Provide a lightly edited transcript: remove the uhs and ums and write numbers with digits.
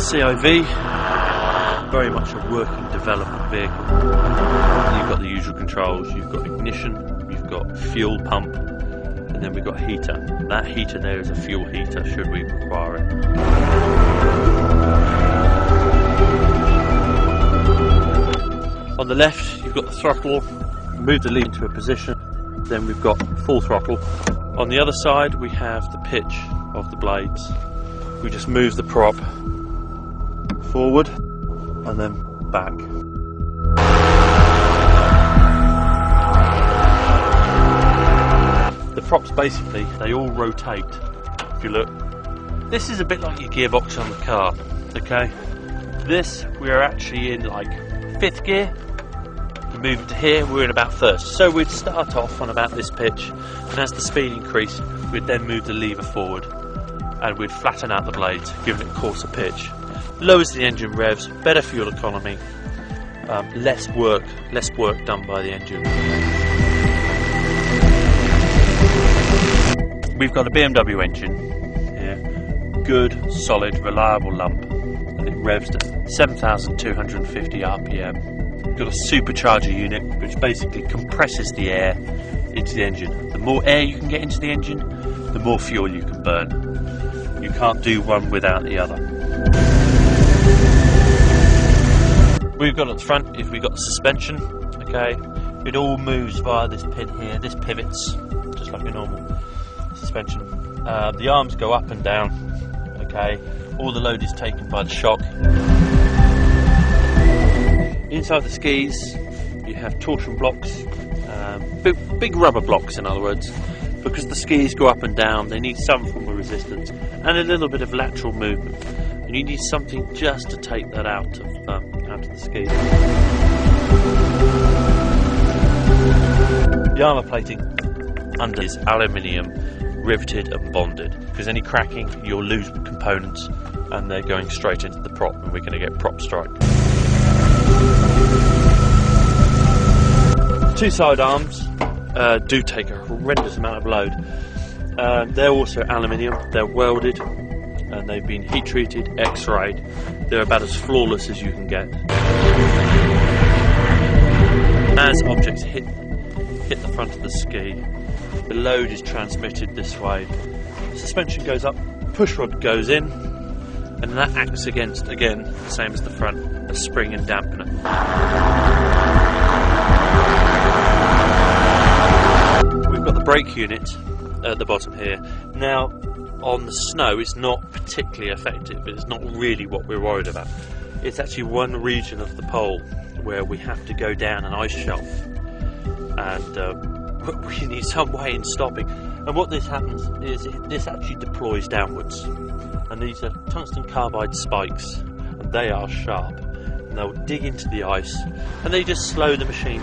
CIV, very much a working development vehicle. You've got the usual controls, you've got ignition, you've got fuel pump, and then we've got heater. That heater there is a fuel heater should we require it. On the left you've got the throttle, move the lever into a position, then we've got full throttle. On the other side we have the pitch of the blades. We just move the prop forward and then back. The props basically, they all rotate. If you look, this is a bit like your gearbox on the car, okay? This, we're actually in like 5th gear. Moving to here, we're in about 1st. So we'd start off on about this pitch, and as the speed increased, we'd then move the lever forward, and we'd flatten out the blades, giving it coarser pitch. Lowers the engine revs, better fuel economy, less work done by the engine. We've got a BMW engine here, good, solid, reliable lump, and it revs to 7,250 RPM. We've got a supercharger unit which basically compresses the air into the engine. The more air you can get into the engine, the more fuel you can burn. You can't do one without the other. We've got at the front, if we've got the suspension, okay, it all moves via this pin here. This pivots just like a normal suspension. The arms go up and down, okay, all the load is taken by the shock. Inside the skis you have torsion blocks, big rubber blocks in other words, because the skis go up and down. They need some form of resistance and a little bit of lateral movement, and you need something just to take that out of the skis. The armour plating under is aluminium, riveted and bonded, because any cracking you'll lose components and they're going straight into the prop and we're going to get prop strike. Two side arms do take a horrendous amount of load. They're also aluminium, they're welded and they've been heat treated, x-rayed. They're about as flawless as you can get. As objects hit the front of the ski, the load is transmitted this way. Suspension goes up, push rod goes in, and that acts against, again, the same as the front, a spring and dampener. We've got the brake unit at the bottom here. Now, on the snow, it's not particularly effective. It's not really what we're worried about. It's actually one region of the pole where we have to go down an ice shelf, and we need some way in stopping. And what this happens is this actually deploys downwards, and these are tungsten carbide spikes, and they are sharp, and they'll dig into the ice, and they just slow the machine.